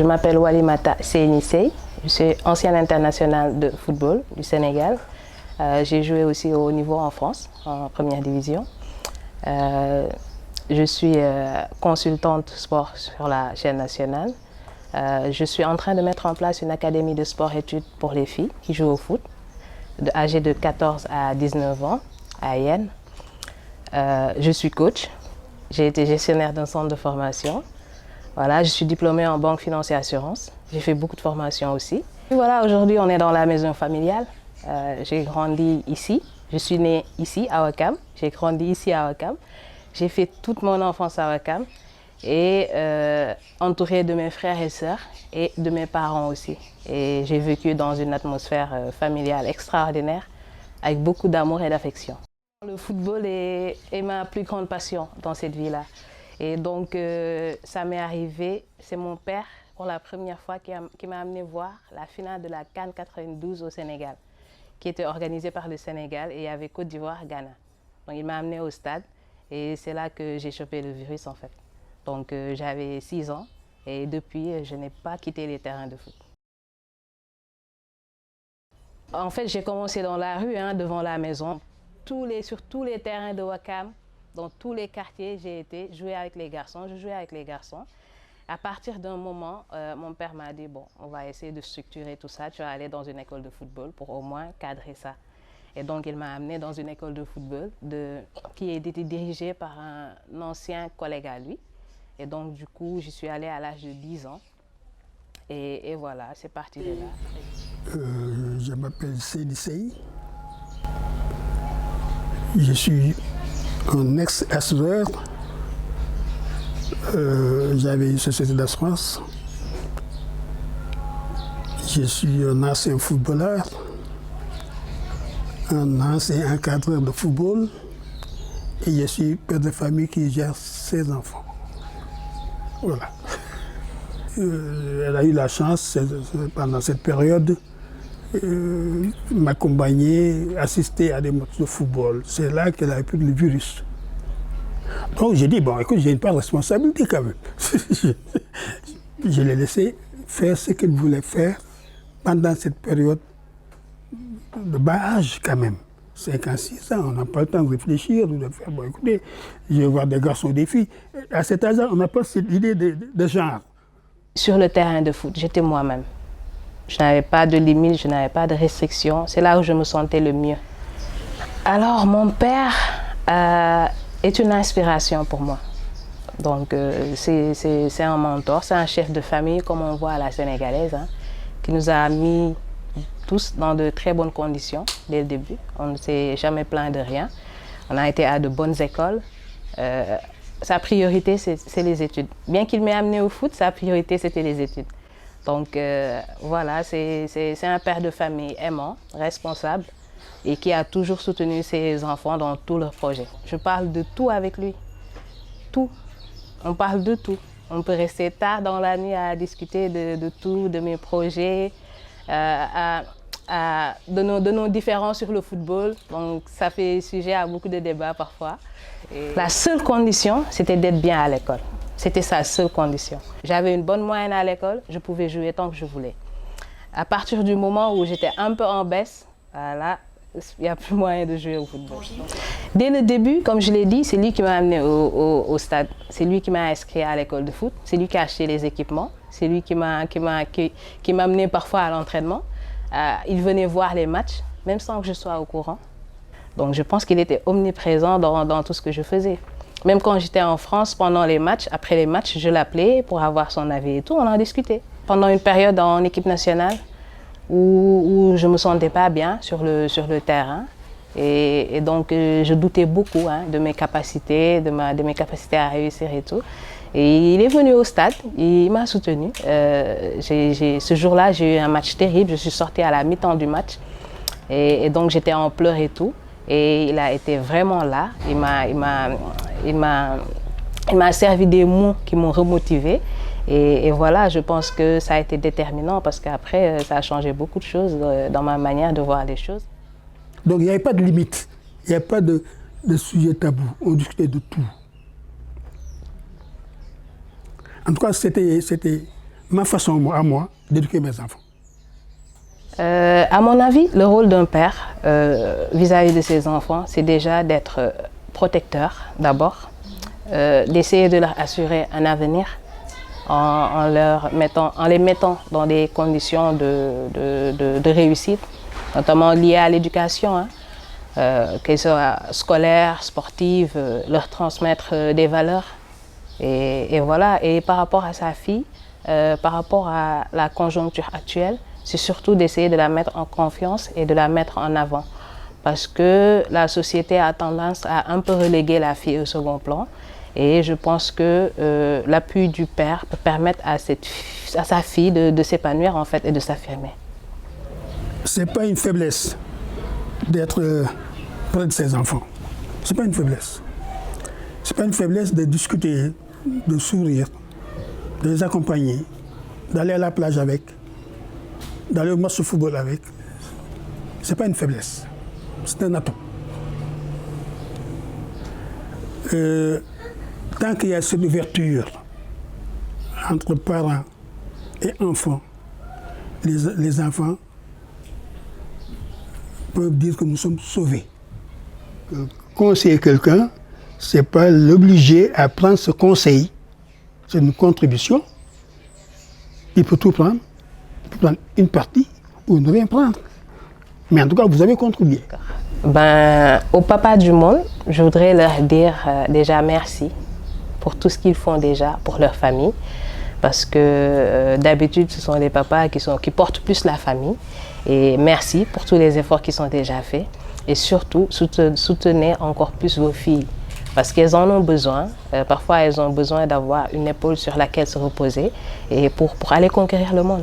je m'appelle Walimata Seyni-Sey. Je suis ancienne internationale de football du Sénégal. J'ai joué aussi au niveau en France, en première division. Je suis consultante sport sur la chaîne nationale. Je suis en train de mettre en place une académie de sport-études pour les filles qui jouent au foot, âgées de 14 à 19 ans, à Yen. Je suis coach. J'ai été gestionnaire d'un centre de formation. Voilà, je suis diplômée en banque, finance et assurance. J'ai fait beaucoup de formations aussi. Et voilà, aujourd'hui, on est dans la maison familiale. J'ai grandi ici. Je suis née ici, à Ouakam. J'ai grandi ici, à Ouakam. J'ai fait toute mon enfance à Ouakam. Et entourée de mes frères et sœurs et de mes parents aussi. Et j'ai vécu dans une atmosphère familiale extraordinaire, avec beaucoup d'amour et d'affection. Le football est ma plus grande passion dans cette vie-là. Et donc, ça m'est arrivé, c'est mon père, pour la première fois, qui m'a amené voir la finale de la CAN 92 au Sénégal, qui était organisée par le Sénégal et il y avait Côte d'Ivoire, Ghana. Donc, il m'a amené au stade et c'est là que j'ai chopé le virus, en fait. Donc, j'avais 6 ans et depuis, je n'ai pas quitté les terrains de foot. En fait, j'ai commencé dans la rue, devant la maison. Sur tous les terrains de Ouakam, dans tous les quartiers, j'ai été jouer avec les garçons. Je jouais avec les garçons. À partir d'un moment, mon père m'a dit, bon, on va essayer de structurer tout ça. Tu vas aller dans une école de football pour au moins cadrer ça. Et donc, il m'a amené dans une école de football qui était dirigée par un ancien collègue à lui. Et donc, du coup, j'y suis allée à l'âge de 10 ans. Et voilà, c'est parti de là. Je m'appelle Seyni-Sey. Je suis un ex-assureur. J'avais une société d'assurance. Je suis un ancien footballeur, un ancien encadreur de football. Et je suis père de famille qui gère ses enfants. Voilà. Elle a eu la chance, pendant cette période, m'accompagner, assister à des matchs de football. C'est là qu'elle a pris le virus. Donc j'ai dit, bon, écoute, j'ai une part de responsabilité quand même. Je l'ai laissé faire ce qu'elle voulait faire pendant cette période de bas âge quand même. 5 ans, 6 ans, on n'a pas le temps de réfléchir, de faire, bon, écoutez, je vais voir des garçons, des filles. À cet âge-là, on n'a pas cette idée de genre. Sur le terrain de foot, j'étais moi-même. Je n'avais pas de limites, je n'avais pas de restrictions. C'est là où je me sentais le mieux. Alors, mon père est une inspiration pour moi. Donc, c'est un mentor, c'est un chef de famille, comme on voit à la sénégalaise, qui nous a mis tous dans de très bonnes conditions dès le début. On ne s'est jamais plaint de rien. On a été à de bonnes écoles. Sa priorité, c'est les études. Bien qu'il m'ait amené au foot, sa priorité, c'était les études. Donc voilà, c'est un père de famille aimant, responsable et qui a toujours soutenu ses enfants dans tous leurs projets. Je parle de tout avec lui, tout. On parle de tout. On peut rester tard dans la nuit à discuter de tout, de mes projets, de nos différends sur le football. Donc ça fait sujet à beaucoup de débats parfois. Et la seule condition, c'était d'être bien à l'école. C'était sa seule condition. J'avais une bonne moyenne à l'école, je pouvais jouer tant que je voulais. À partir du moment où j'étais un peu en baisse, voilà, il n'y a plus moyen de jouer au football. Dès le début, comme je l'ai dit, c'est lui qui m'a amené au stade. C'est lui qui m'a inscrit à l'école de foot. C'est lui qui a acheté les équipements. C'est lui qui m'a amené parfois à l'entraînement. Il venait voir les matchs, même sans que je sois au courant. Donc je pense qu'il était omniprésent dans tout ce que je faisais. Même quand j'étais en France, pendant les matchs, après les matchs, je l'appelais pour avoir son avis et tout, on en discutait. Pendant une période en équipe nationale où je ne me sentais pas bien sur le terrain. Et donc je doutais beaucoup de mes capacités, de mes capacités à réussir et tout. Et il est venu au stade, il m'a soutenu. Ce jour-là, j'ai eu un match terrible, je suis sortie à la mi-temps du match. Et donc j'étais en pleurs et tout. Et il a été vraiment là. Il m'a servi des mots qui m'ont remotivée. Et voilà, je pense que ça a été déterminant parce qu'après, ça a changé beaucoup de choses dans ma manière de voir les choses. Donc il n'y avait pas de limite, il n'y avait pas de sujet tabou, on discutait de tout. En tout cas, c'était ma façon à moi d'éduquer mes enfants? À mon avis, le rôle d'un père vis-à-vis de ses enfants, c'est déjà d'être protecteur d'abord, d'essayer de leur assurer un avenir en les mettant dans des conditions de réussite, notamment liées à l'éducation, hein, qu'elles soient scolaires, sportives, leur transmettre des valeurs. Et voilà, et par rapport à sa fille, par rapport à la conjoncture actuelle, c'est surtout d'essayer de la mettre en confiance et de la mettre en avant. Parce que la société a tendance à un peu reléguer la fille au second plan. Et je pense que l'appui du père peut permettre à sa fille de s'épanouir en fait et de s'affirmer. Ce n'est pas une faiblesse d'être près de ses enfants. Ce n'est pas une faiblesse. Ce n'est pas une faiblesse de discuter, de sourire, de les accompagner, d'aller à la plage avec, d'aller au match de football avec. Ce n'est pas une faiblesse. C'est un atout. Tant qu'il y a cette ouverture entre parents et enfants, les enfants peuvent dire que nous sommes sauvés. Conseiller quelqu'un, ce n'est pas l'obliger à prendre ce conseil. C'est une contribution. Il peut tout prendre. Il peut prendre une partie ou ne rien prendre. Mais en tout cas, vous avez contribué. Au papa du monde, je voudrais leur dire déjà merci pour tout ce qu'ils font déjà pour leur famille. Parce que d'habitude, ce sont les papas qui portent plus la famille. Et merci pour tous les efforts qui sont déjà faits. Et surtout, soutenez encore plus vos filles. Parce qu'elles en ont besoin. Parfois, elles ont besoin d'avoir une épaule sur laquelle se reposer et pour aller conquérir le monde.